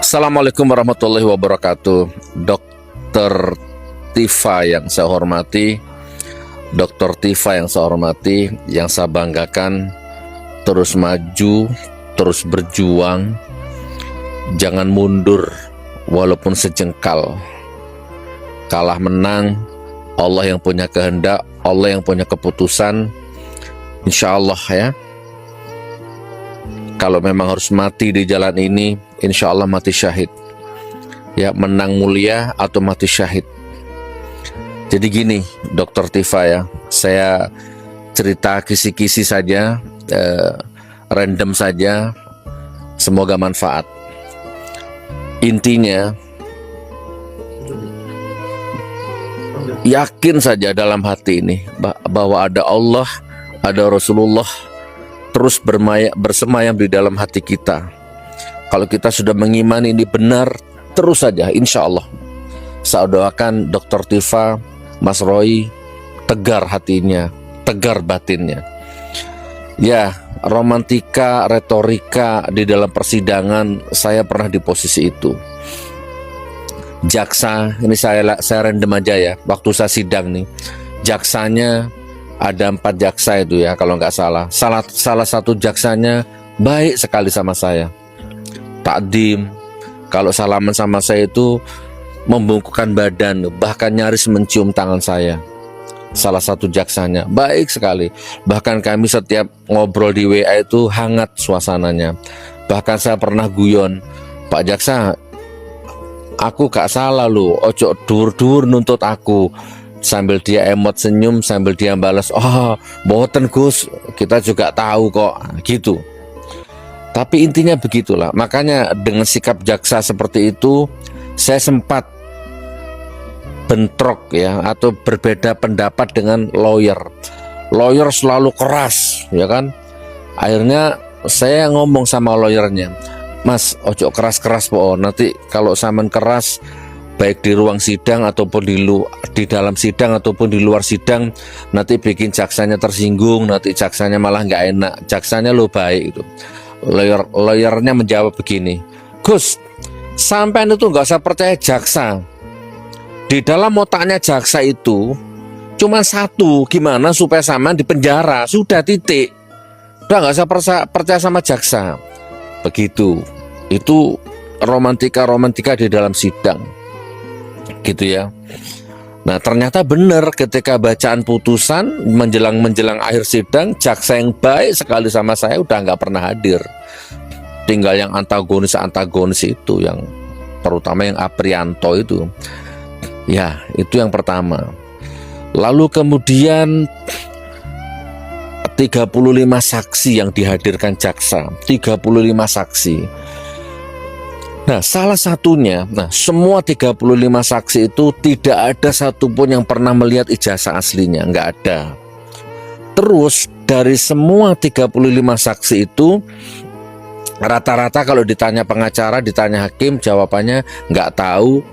Assalamualaikum warahmatullahi wabarakatuh. Dokter Tifa yang saya hormati, Dokter Tifa yang saya hormati, yang saya banggakan, terus maju, terus berjuang, jangan mundur walaupun sejengkal. Kalah menang, Allah yang punya kehendak, Allah yang punya keputusan. Insya Allah ya, kalau memang harus mati di jalan ini, insya Allah mati syahid. Ya, menang mulia atau mati syahid. Jadi gini, Dokter Tifa ya, saya cerita kisi-kisi saja, random saja, semoga manfaat. Intinya, yakin saja dalam hati ini bahwa ada Allah, ada Rasulullah, terus bersemayam di dalam hati kita. Kalau kita sudah mengimani ini benar, terus saja insya Allah. Saya doakan Dokter Tifa, Mas Roy, tegar hatinya, tegar batinnya. Ya, romantika, retorika di dalam persidangan, saya pernah di posisi itu. Jaksa, ini saya random aja ya, waktu saya sidang nih, jaksanya ada 4 jaksa itu ya kalau nggak salah. Salah satu jaksanya baik sekali sama saya, takdim, kalau salaman sama saya itu membungkukkan badan, bahkan nyaris mencium tangan saya. Salah satu jaksanya baik sekali, bahkan kami setiap ngobrol di WA itu hangat suasananya. Bahkan saya pernah guyon, Pak Jaksa, aku gak salah loh, ojo dur-dur nuntut aku. Sambil dia emot senyum, sambil dia balas, oh boten Gus, kita juga tahu kok, gitu. Tapi intinya begitulah. Makanya dengan sikap jaksa seperti itu, saya sempat bentrok ya, atau berbeda pendapat dengan lawyer. Lawyer selalu keras, ya kan. Akhirnya saya ngomong sama lawyernya, Mas, ojo keras-keras po, nanti kalau saman keras, baik di ruang sidang ataupun di dalam sidang ataupun di luar sidang, nanti bikin jaksanya tersinggung, nanti jaksanya malah nggak enak. Jaksanya lo baik itu. Lawyernya menjawab begini, Gus, sampean itu nggak usah percaya jaksa. Di dalam otaknya jaksa itu cuma satu, gimana supaya sampean di penjara, sudah titik. Udah nggak usah percaya sama jaksa. Begitu. Itu romantika di dalam sidang, gitu ya. Nah, ternyata benar ketika bacaan putusan menjelang akhir sidang, jaksa yang baik sekali sama saya udah nggak pernah hadir. Tinggal yang antagonis itu, yang terutama yang Aprianto itu. Ya, itu yang pertama. Lalu kemudian 35 saksi yang dihadirkan jaksa, 35 saksi. Nah, salah satunya, semua 35 saksi itu tidak ada satupun yang pernah melihat ijazah aslinya, nggak ada. Terus dari semua 35 saksi itu, rata-rata kalau ditanya pengacara, ditanya hakim, jawabannya nggak tahu.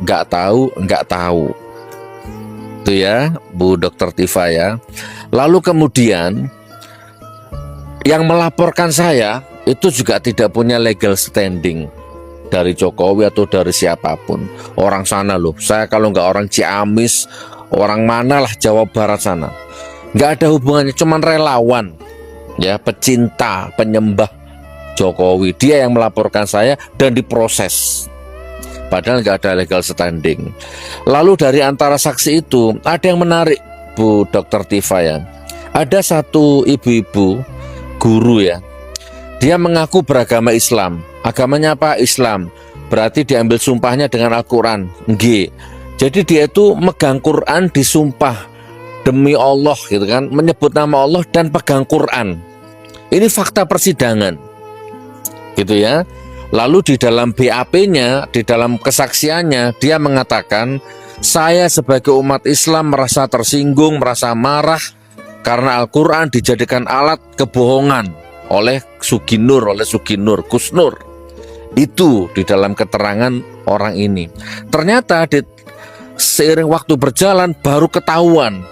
Itu ya, Bu Dokter Tifa ya. Lalu kemudian yang melaporkan saya itu juga tidak punya legal standing dari Jokowi atau dari siapapun. Orang sana loh, saya kalau nggak orang Ciamis, orang mana lah Jawa Barat sana, nggak ada hubungannya, cuman relawan ya, pecinta, penyembah Jokowi. Dia yang melaporkan saya dan diproses, padahal nggak ada legal standing. Lalu dari antara saksi itu ada yang menarik, Bu Dokter Tifa ya. Ada satu ibu-ibu guru ya, dia mengaku beragama Islam. Agamanya apa? Islam. Berarti diambil sumpahnya dengan Al-Quran. Nggih. Jadi dia itu megang Quran, disumpah demi Allah gitu kan, menyebut nama Allah dan pegang Quran. Ini fakta persidangan, gitu ya. Lalu di dalam BAP-nya, di dalam kesaksiannya, dia mengatakan, saya sebagai umat Islam merasa tersinggung, merasa marah karena Al-Quran dijadikan alat kebohongan oleh Suginur, Gus Nur. Itu di dalam keterangan orang ini. Ternyata seiring waktu berjalan baru ketahuan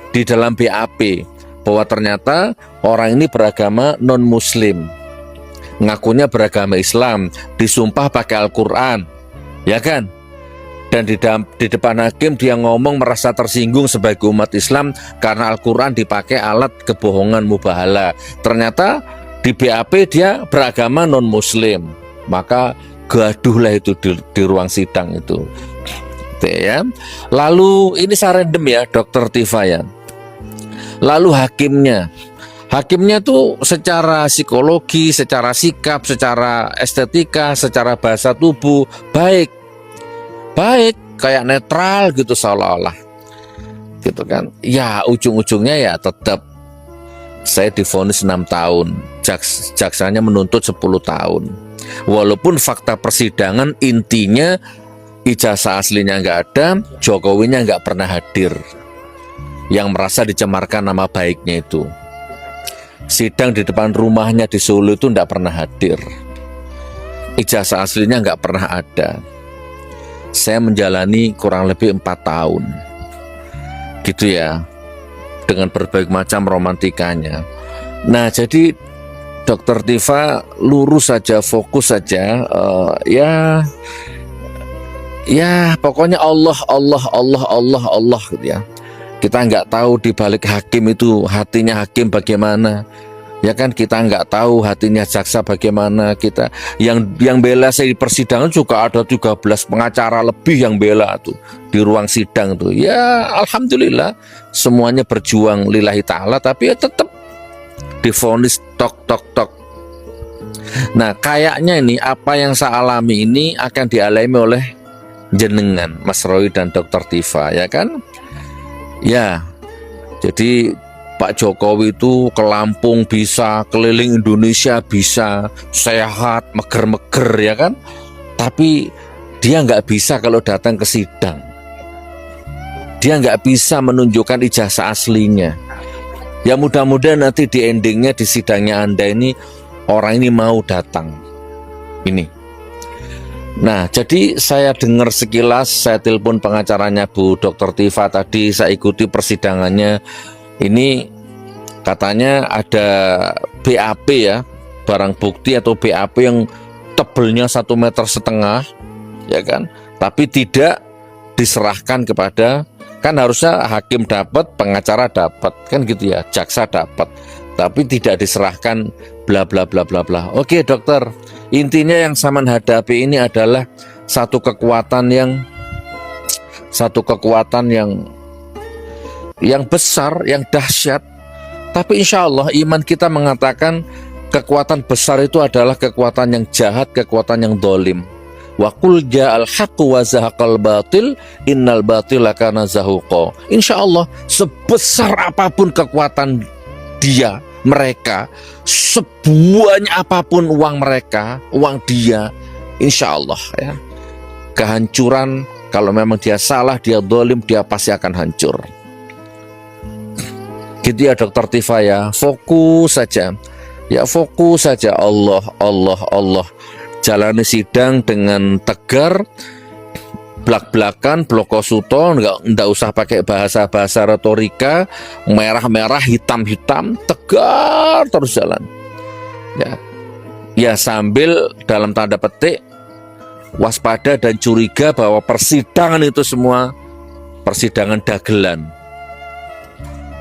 di dalam BAP bahwa ternyata orang ini beragama non-muslim. ngakunya beragama Islam, disumpah pakai Al-Quran, ya kan? Dan di depan hakim dia ngomong merasa tersinggung sebagai umat Islam karena Al-Quran dipakai alat kebohongan mubahala. Ternyata di BAP dia beragama non-Muslim, maka gaduhlah itu di ruang sidang itu. Ya. Lalu ini saya random ya, Dr. Tifa ya. Lalu hakimnya tuh secara psikologi, secara sikap, secara estetika, secara bahasa tubuh baik, kayak netral gitu seolah-olah, gitu kan? Ya ujung-ujungnya ya tetap saya divonis 6 tahun, jaksanya menuntut 10 tahun. Walaupun fakta persidangan intinya ijazah aslinya nggak ada, Jokowinya nggak pernah hadir, yang merasa dicemarkan nama baiknya itu. Sidang di depan rumahnya di Solo itu nggak pernah hadir, ijazah aslinya nggak pernah ada. Saya menjalani kurang lebih 4 tahun, gitu ya, dengan berbagai macam romantikanya. Nah, jadi Dr. Tifa lurus saja, fokus saja, ya pokoknya Allah gitu ya. Kita nggak tahu di balik hakim itu hatinya hakim bagaimana, ya kan? Kita nggak tahu hatinya jaksa bagaimana. Kita yang bela saya di persidangan juga ada 13 pengacara lebih yang bela tuh di ruang sidang tuh. Ya alhamdulillah semuanya berjuang lillahi ta'ala, tapi ya tetap divonis tok. Nah kayaknya ini apa yang saya alami ini akan dialami oleh jenengan Mas Roy dan Dr. Tifa, ya kan? Ya, jadi Pak Jokowi itu ke Lampung bisa, keliling Indonesia bisa, sehat, meger-meger, ya kan? Tapi dia nggak bisa kalau datang ke sidang. Dia nggak bisa menunjukkan ijazah aslinya. Ya mudah-mudahan nanti di endingnya, di sidangnya Anda ini, orang ini mau datang. Ini. Nah, jadi saya dengar sekilas, saya telepon pengacaranya Bu Dr. Tifa tadi, saya ikuti persidangannya. Ini katanya ada BAP ya, barang bukti atau BAP yang tebelnya 1,5 meter, ya kan? Tapi tidak diserahkan kepada, kan harusnya hakim dapat, pengacara dapat, kan gitu ya, jaksa dapat, tapi tidak diserahkan, bla bla bla bla bla. Oke dokter, intinya yang saya hadapi ini adalah satu kekuatan yang besar, yang dahsyat. Tapi insya Allah iman kita mengatakan kekuatan besar itu adalah kekuatan yang jahat, kekuatan yang dolim. Wa qul ja'al haqqu wa zahaqal batil innal batila kana zahuqa. Insya Allah sebesar apapun kekuatan mereka, sebanyak apapun uang mereka, uang dia, insya Allah ya, kehancuran, kalau memang dia salah, dia dolim, dia pasti akan hancur. Gitu ya Dr. Tifa ya, fokus saja. Ya fokus saja, Allah. Jalani sidang dengan tegar, blak-blakan, blokosuto, nggak usah pakai bahasa retorika, merah-merah, hitam-hitam, tegar terus jalan. Ya sambil dalam tanda petik waspada dan curiga bahwa persidangan itu semua persidangan dagelan.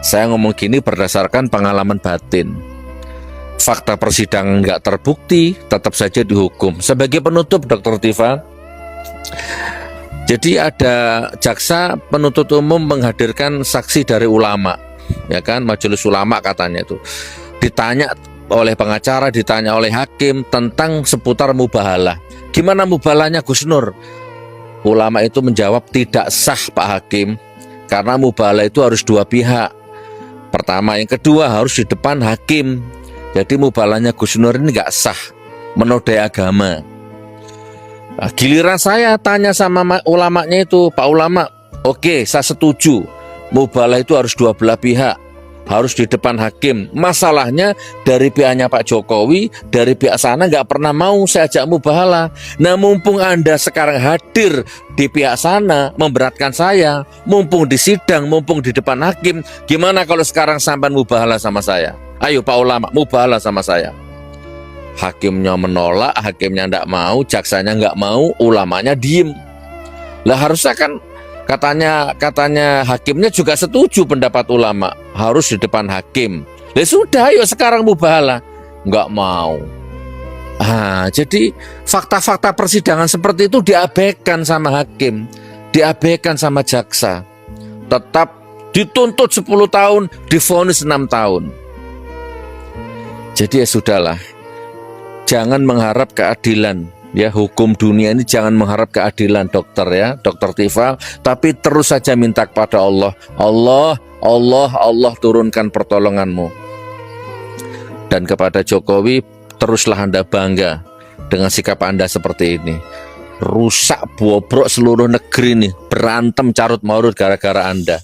Saya ngomong gini berdasarkan pengalaman batin. Fakta persidangan nggak terbukti, tetap saja dihukum. Sebagai penutup Dr. Tifa, jadi ada jaksa penuntut umum menghadirkan saksi dari ulama, ya kan, majelis ulama katanya itu. Ditanya oleh pengacara, ditanya oleh hakim tentang seputar mubahalah. Gimana mubahalahnya Gus Nur? Ulama itu menjawab tidak sah Pak Hakim, karena mubahalah itu harus dua pihak. Pertama, yang kedua harus di depan hakim. Jadi mubahalahnya Gus Nur ini nggak sah, menodai agama. Nah, giliran saya tanya sama ulamanya itu, Pak ulama, oke, saya setuju, mubahalah itu harus dua belah pihak, harus di depan hakim. Masalahnya dari pihaknya Pak Jokowi, dari pihak sana nggak pernah mau saya ajak mubahalah. Nah mumpung Anda sekarang hadir di pihak sana, memberatkan saya, mumpung di sidang, mumpung di depan hakim, gimana kalau sekarang sampai mubahalah sama saya? Ayo Pak ulama, mubahalah sama saya. Hakimnya menolak, hakimnya nggak mau, jaksanya nggak mau, ulamanya diem. Lah harusnya kan katanya hakimnya juga setuju pendapat ulama, harus di depan hakim. Ya sudah, yuk sekarang mubahalah, nggak mau. Jadi fakta-fakta persidangan seperti itu diabaikan sama hakim, diabaikan sama jaksa. Tetap dituntut 10 tahun, divonis 6 tahun. Jadi ya sudahlah, jangan mengharap keadilan. Ya, hukum dunia ini jangan mengharap keadilan, dokter ya, Dokter Tifa, tapi terus saja minta kepada Allah. Allah turunkan pertolonganmu. Dan kepada Jokowi, teruslah Anda bangga dengan sikap Anda seperti ini. Rusak bobrok seluruh negeri nih, berantem carut marut gara-gara Anda.